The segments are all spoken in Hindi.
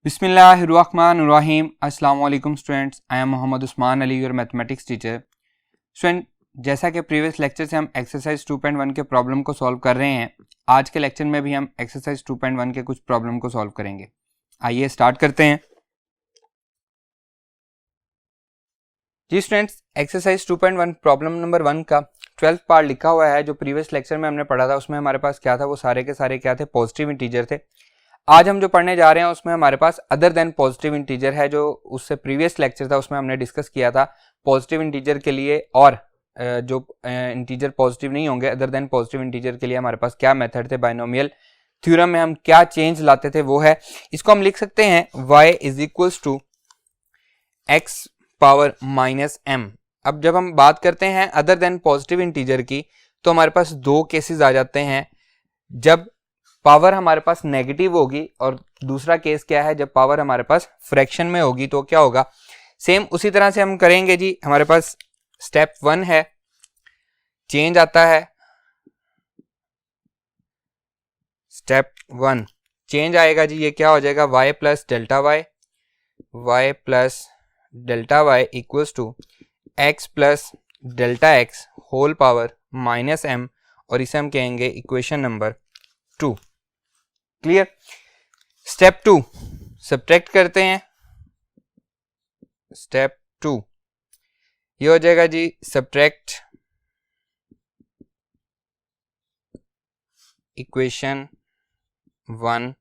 बिस्मिल्लाहिर्रहमानिर्रहीम। अस्सलाम वालेकुम students, I am Mohammad Usman Ali, your mathematics teacher. Student, जैसा कि प्रीवियस लेक्चर से हम एक्सरसाइज 2.1 के प्रॉब्लम को सॉल्व कर रहे हैं, आज के लेक्चर में भी हम एक्सरसाइज 2.1 के कुछ प्रॉब्लम को सॉल्व करेंगे। आइए स्टार्ट करते हैं। जी स्टूडेंट्स, एक्सरसाइज 2.1 प्रॉब्लम नंबर 1 का 12th पार्ट लिखा हुआ है। जो प्रीवियस लेक्चर में हमने पढ़ा था उसमें हमारे पास क्या था, वो सारे के सारे क्या थे, पॉजिटिव इंटीजर थे। आज हम जो पढ़ने जा रहे हैं उसमें हमारे पास अदर देन पॉजिटिव इंटीजर है। जो उससे प्रीवियस लेक्चर था उसमें हमने डिस्कस किया था पॉजिटिव इंटीजर के लिए और जो इंटीजर पॉजिटिव नहीं होंगे अदर देन पॉजिटिव इंटीजर के लिए हमारे पास क्या मेथड थे, बाइनोमियल थ्योरम में हम क्या चेंज लाते थे, वो है। इसको हम लिख सकते हैं y is equals to x power minus m। अब जब हम बात करते हैं अदर देन पॉजिटिव इंटीजर की तो हमारे पास दो केसेस आ जाते हैं। जब पावर हमारे पास नेगेटिव होगी और दूसरा केस क्या है, जब पावर हमारे पास फ्रैक्शन में होगी तो क्या होगा। सेम उसी तरह से हम करेंगे जी। हमारे पास स्टेप 1 है, चेंज आता है। स्टेप 1 चेंज आएगा जी, ये क्या हो जाएगा, y plus delta y equals to x plus delta x whole power minus m, और इसे हम कहेंगे equation number 2। Clear. Step 2 subtract करते हैं। स्टेप 2 ये हो जाएगा जी, subtract equation 1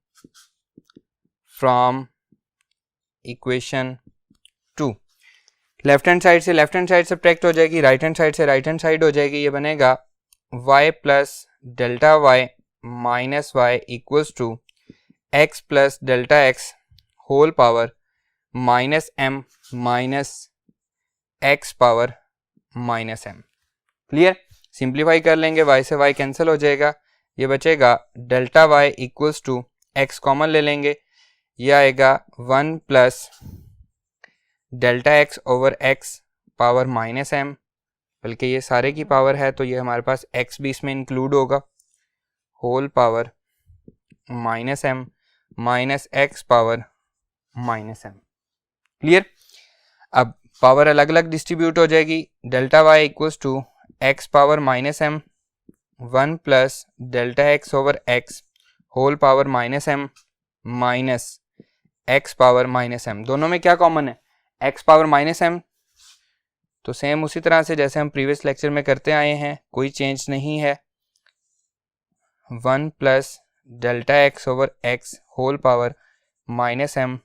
from equation 2। Left hand side से लेफ्ट हैंड साइड सब्ट्रैक्ट हो जाएगी, राइट हैंड साइड से राइट हैंड साइड हो जाएगी। ये बनेगा y plus delta y minus y equals to x plus delta x whole power minus m minus X power minus m। Clear. Simplify कर लेंगे, y से y कैंसिल हो जाएगा, ये बचेगा delta y equals to x common ले लेंगे, ये आएगा 1 plus delta x over x power minus m, बल्कि ये सारे की पावर है तो ये हमारे पास x भी इसमें इंक्लूड होगा, whole power minus m minus X power minus m। Clear. अब पावर अलग अलग डिस्ट्रीब्यूट हो जाएगी। Delta y equals to x power minus m 1 plus delta x over x whole power minus m minus X power minus m। दोनों में क्या कॉमन है, x पावर माइनस m। तो सेम उसी तरह से जैसे हम प्रीवियस लेक्चर में करते आए हैं, कोई चेंज नहीं है। 1 plus delta x over x whole power minus m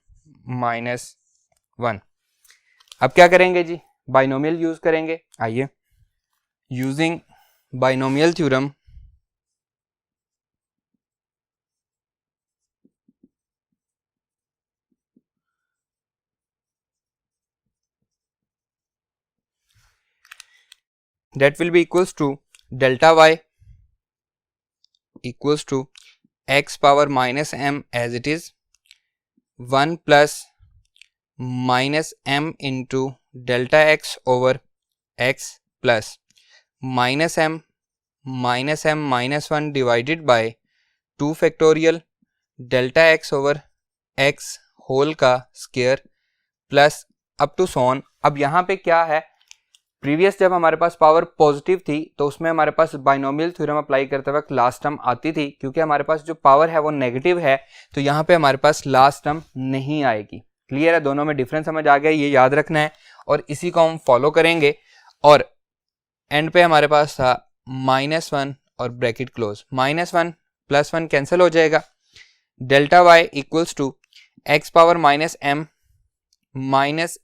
minus 1। अब क्या करेंगे जी, बाइनोमियल यूज करेंगे। आइए, using binomial theorem that will be equals to delta y equals to x power minus m as it is 1 plus minus m into delta x over x plus minus m minus 1 divided by 2 factorial delta x over x whole का स्क्वायर प्लस अप टू सोन। अब यहाँ पे क्या है, प्रीवियस जब हमारे पास पावर पॉजिटिव थी तो उसमें हमारे पास बाइनोमियल थ्योरम अप्लाई करते वक्त लास्ट टर्म आती थी। क्योंकि हमारे पास जो पावर है वो नेगेटिव है तो यहाँ पे हमारे पास लास्ट टर्म नहीं आएगी। क्लियर है, दोनों में डिफरेंस समझ आ गया, ये याद रखना है और इसी को हम फॉलो करेंगे। और एंड पे हमारे पास था -1 और ब्रैकेट क्लोज, -1 प्लस 1 कैंसिल हो जाएगा। Delta y equals to x power minus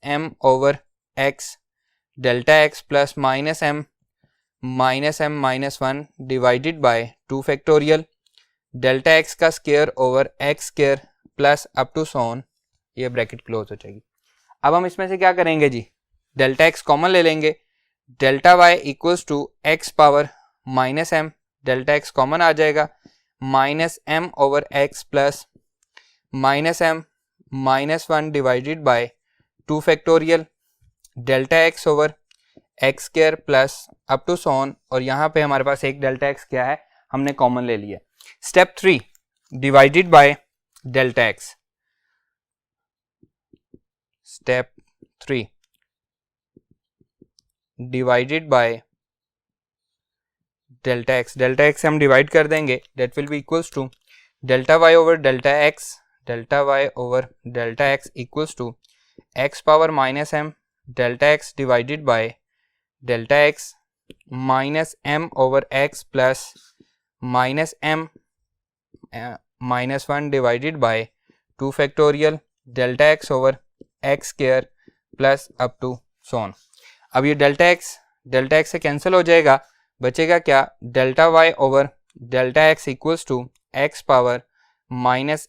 m over x delta x plus minus m minus 1 divided by 2 factorial delta x का square over x square plus up to so on, ये ब्रैकेट क्लोज हो जाएगी। अब हम इसमें से क्या करेंगे जी, डेल्टा x कॉमन ले लेंगे। Delta y equals to x power minus m, delta x common आ जाएगा, minus m over x plus minus m minus 1 divided by 2 factorial delta x over x square plus up to so on, और यहाँ पे हमारे पास एक डेल्टा x क्या है, हमने कॉमन ले लिया। Step 3 divided by delta x। Step 3 divided by delta x से हम डिवाइड कर देंगे, that will be equals to delta Y over delta x equals to x power minus M delta x divided by delta X minus M over x plus minus M minus 1 divided by 2 factorial delta x over x square plus up to so on. अब ये डेल्टा एक्स से कैंसिल हो जाएगा, बचेगा क्या, delta Y over delta x equals to x power minus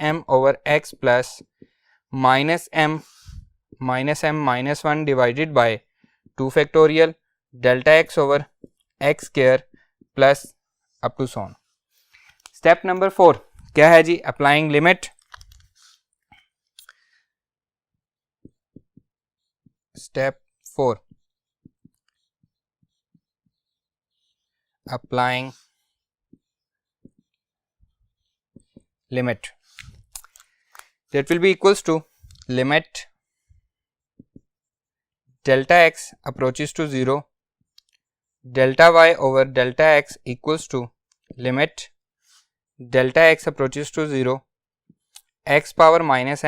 M over x plus minus M minus 1 divided by 2 factorial delta x over x square plus up to so on. Step number 4 क्या है जी, applying limit. Step 4 applying limit, that will be equals to limit delta x approaches to 0 delta y over delta x equals to limit delta x approaches to 0 x power minus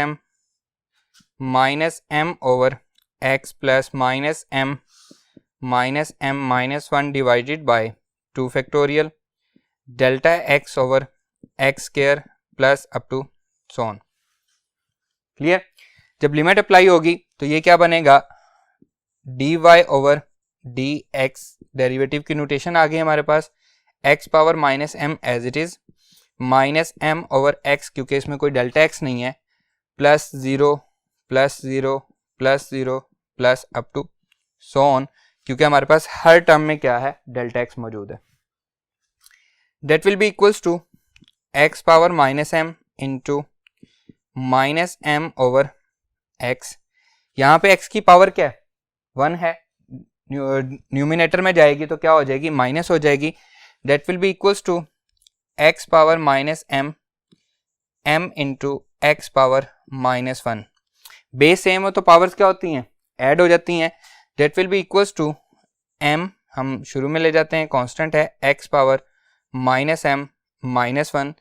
m over x plus minus m minus 1 divided by 2 factorial delta x over x square plus up to so on. Clear. जब लिमिट अप्लाई होगी तो ये क्या बनेगा, d Y over D x, derivative की नोटेशन आ गई हमारे पास, x power minus m as it is minus M over x क्योंकि इसमें कोई डेल्टा एक्स नहीं है, plus zero plus zero plus zero plus up to so on, क्योंकि हमारे पास हर टर्म में क्या है, डेल्टा एक्स मौजूद है। That will be equals to x power minus M into minus M over X. यहाँ पे एक्स की पावर क्या है, 1 है, न्यूमिनेटर में जाएगी तो क्या हो जाएगी, माइनस हो जाएगी। That will be equals to x power minus M into X power minus 1। Base same हो तो पावर्स क्या होती हैं, ऐड हो जाती हैं। That will be equals to M, हम शुरू में ले जाते हैं, कांस्टेंट है, X power minus M minus 1,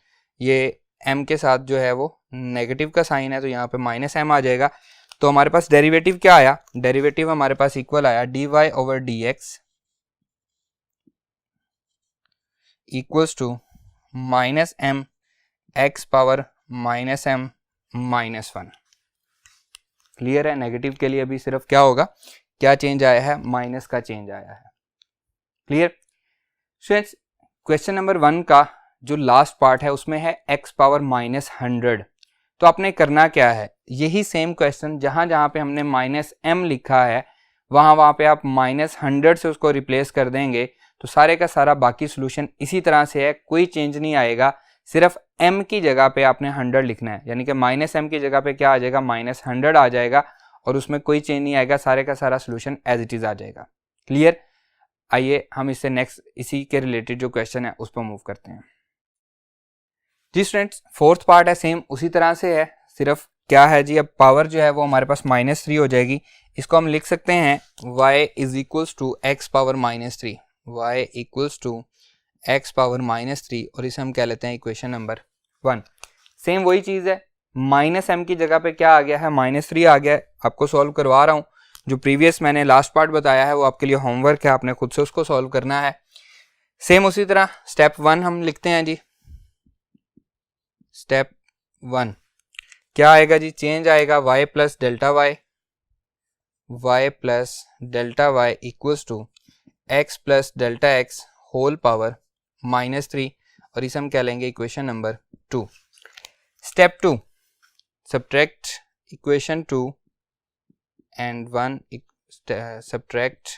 ये m के साथ जो है वो नेगेटिव का साइन है तो यहाँ पे माइनस एम आ जाएगा। तो हमारे पास डेरिवेटिव क्या आया, डेरिवेटिव हमारे पास इक्वल आया D Y over D X equals to minus M X power minus M minus 1। Clear है। नेगेटिव के लिए अभी सिर्फ क्या होगा, क्या चेंज आया है, माइनस का चेंज आया है। Clear students. क्वेश्चन नंबर 1 का जो लास्ट पार्ट है उसमें है x पावर माइनस 100। तो आपने करना क्या है, यही सेम क्वेश्चन जहां जहां पे हमने माइनस m लिखा है वहां पे आप माइनस 100 से उसको रिप्लेस कर देंगे तो सारे का सारा बाकी सोल्यूशन इसी तरह से है, कोई चेंज नहीं आएगा। सिर्फ m की जगह पे आपने 100 लिखना है, यानी कि माइनस m की जगह पे क्या आ जाएगा, माइनस 100 आ जाएगा और उसमें कोई चेंज नहीं आएगा, सारे का सारा सोल्यूशन एज इट इज आ जाएगा। क्लियर। आइए हम इससे नेक्स्ट इसी के रिलेटेड जो क्वेश्चन है उस पर मूव करते हैं। जी स्टूडेंट्स, 4th पार्ट है, सेम उसी तरह से है, सिर्फ क्या है जी, अब पावर जो है वो हमारे पास -3 हो जाएगी। इसको हम लिख सकते हैं y is equals to x power -3, y equals to x power -3 और इसे हम कह लेते हैं इक्वेशन नंबर 1। सेम वही चीज़ है, माइनस एम की जगह पे क्या आ गया है, -3 आ गया है। आपको सॉल्व करवा रहा हूँ, जो प्रीवियस मैंने लास्ट पार्ट बताया है वो आपके लिए होमवर्क है, आपने खुद से उसको सॉल्व करना है। सेम उसी तरह स्टेप 1 हम लिखते हैं जी। स्टेप 1 क्या आएगा जी, चेंज आएगा y plus delta y equals to x plus delta x whole power -3 और इसे हम कह लेंगे equation number 2। Step 2 subtract equation 2 and 1 subtract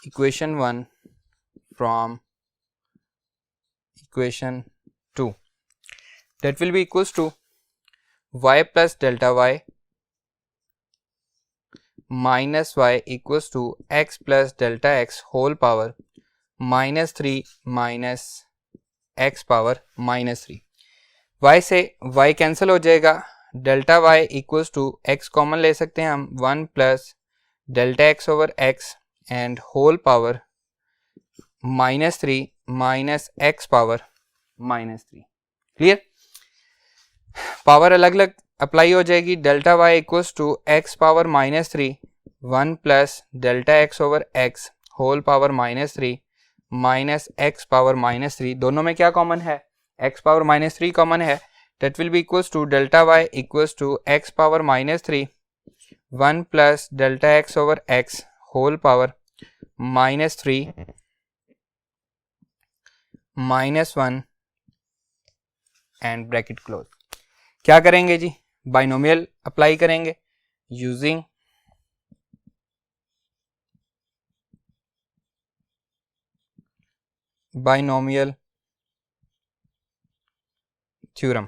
equation 1 from equation 2, that will be equals to y plus delta y minus y equals to x plus delta x whole power -3 minus x power -3। y से y कैंसिल हो जाएगा, delta y equals to x common ले सकते हैं हम, 1 plus delta x over x and whole power -3 minus x power -3। Clear? Power अलग अलग अप्लाई हो जाएगी, delta y equals to x power -3 1 plus delta x over x whole power -3 minus x power -3, दोनों में क्या कॉमन है, x पावर -3 कॉमन है, that will be equals to delta y equals to x power -3 1 plus delta x over x whole power -3 -1 end bracket close. क्या करेंगे जी, बाइनोमियल अप्लाई करेंगे using binomial theorem.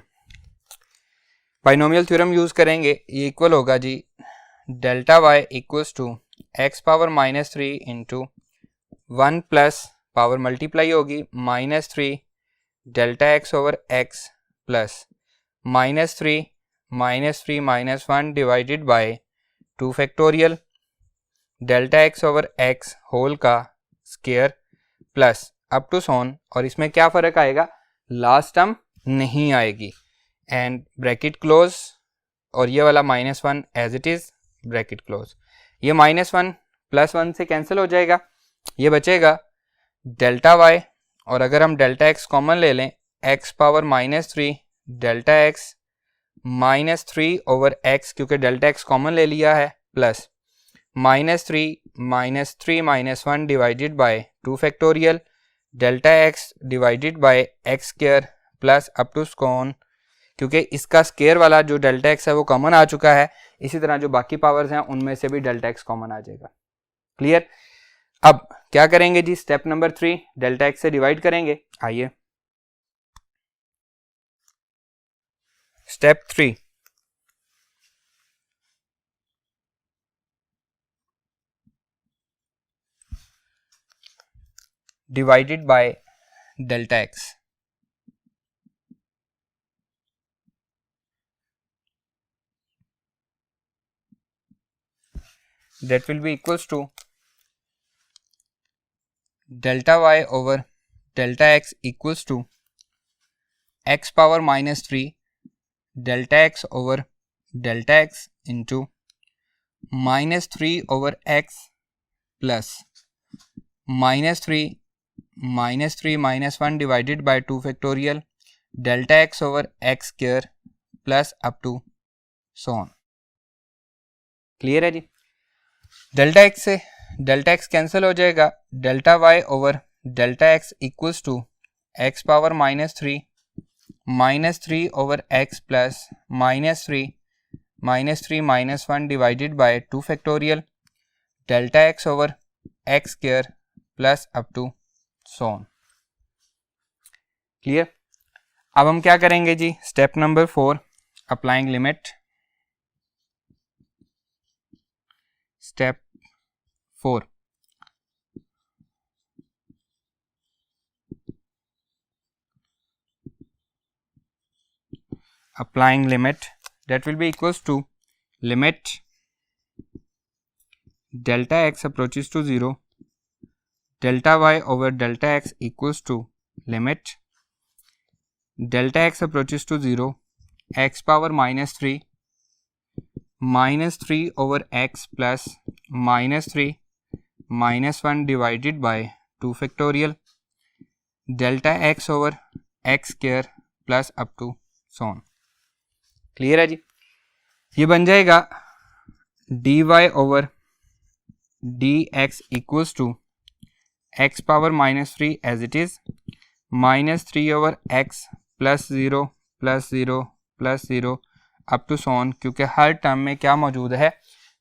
Binomial theorem use करेंगे, ये इक्वल होगा जी delta y equals to x power -3 into 1 plus power multiply होगी -3 delta x over x plus -3 -1 divided by 2 factorial delta x over x whole का square plus up to so on, और इसमें क्या फ़र्क आएगा, लास्ट टर्म नहीं आएगी एंड ब्रैकेट क्लोज, और ये वाला -1 as it is bracket close. ये -1 +1 से कैंसिल हो जाएगा, ये बचेगा डेल्टा वाई, और अगर हम डेल्टा एक्स कॉमन ले लें x power -3 delta x -3 over x, क्योंकि डेल्टा एक्स कॉमन ले लिया है, plus -3 -1 divided by 2 factorial delta x divided by x square plus up to so on, क्योंकि इसका स्क्वायर वाला जो डेल्टा एक्स है वो कॉमन आ चुका है, इसी तरह जो बाकी पावर्स हैं उनमें से भी डेल्टा एक्स कॉमन आ जाएगा। क्लियर? अब क्या करेंगे जी, स्टेप नंबर 3 डेल्टा एक्स से डिवाइड करेंगे। आइए step 3, divided by delta x. That will be equals to delta y over delta x equals to x power -3 delta x over delta x into -3 over x plus -3 -1 divided by 2 factorial delta x over x square plus up to so on। Clear है जी? डेल्टा एक्स से डेल्टा एक्स कैंसिल हो जाएगा, delta Y over delta x equals to x power -3 over x plus -3 -1 divided by 2 factorial delta x over x square plus up to so on. Clear? अब हम क्या करेंगे जी, step number 4 applying limit. Step 4, applying limit, that will be equals to limit delta x approaches to 0 delta y over delta x equals to limit delta x approaches to 0 x power -3 -3 over x plus -3 -1 divided by 2 factorial delta x over x square plus up to so on। Clear है जी? ये बन जाएगा dy over dx equals to x power -3 as it is -3 over x plus 0 plus 0 plus 0 up to so on, क्योंकि हर टर्म में क्या मौजूद है,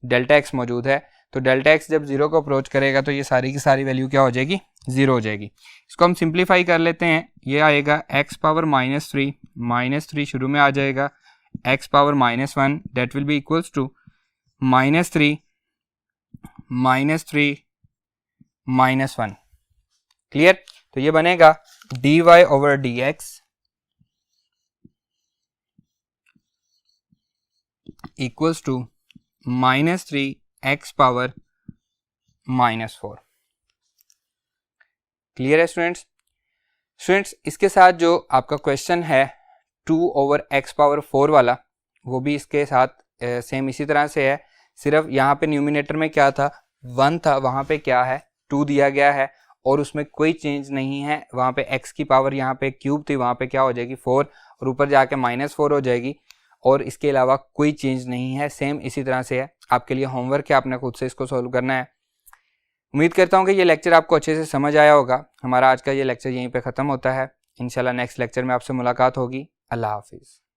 डेल्टा एक्स मौजूद है, तो डेल्टा एक्स जब 0 को अप्रोच करेगा तो ये सारी की सारी वैल्यू क्या हो जाएगी, 0 हो जाएगी। इसको हम सिंप्लीफाई कर लेते हैं, ये आएगा x पावर -3 शुरू में आ जाएगा x power -1 that will be equals to -3 -1। Clear? तो ये बनेगा dy over dx equals to -3x power -4। Clear है स्टूडेंट्स? स्टूडेंट्स इसके साथ जो आपका क्वेश्चन है 2/x पावर 4 वाला, वो भी इसके साथ सेम इसी तरह से है, सिर्फ यहाँ पे न्यूमिनेटर में क्या था 1 था, वहाँ पे क्या है 2 दिया गया है और उसमें कोई चेंज नहीं है। वहाँ पे x की पावर यहाँ पे क्यूब थी, वहाँ पे क्या हो जाएगी 4 और ऊपर जाके -4 हो जाएगी और इसके अलावा कोई चेंज नहीं है। सेम इसी तरह से है, आपके लिए होमवर्क है, आपने खुद से इसको सॉल्व करना है। उम्मीद करता हूँ कि ये लेक्चर आपको अच्छे से समझ आया होगा। हमारा आज का ये लेक्चर यहीं पे ख़त्म होता है। इंशाल्लाह नेक्स्ट लेक्चर में आपसे मुलाकात होगी। अल्लाह हाफिज़।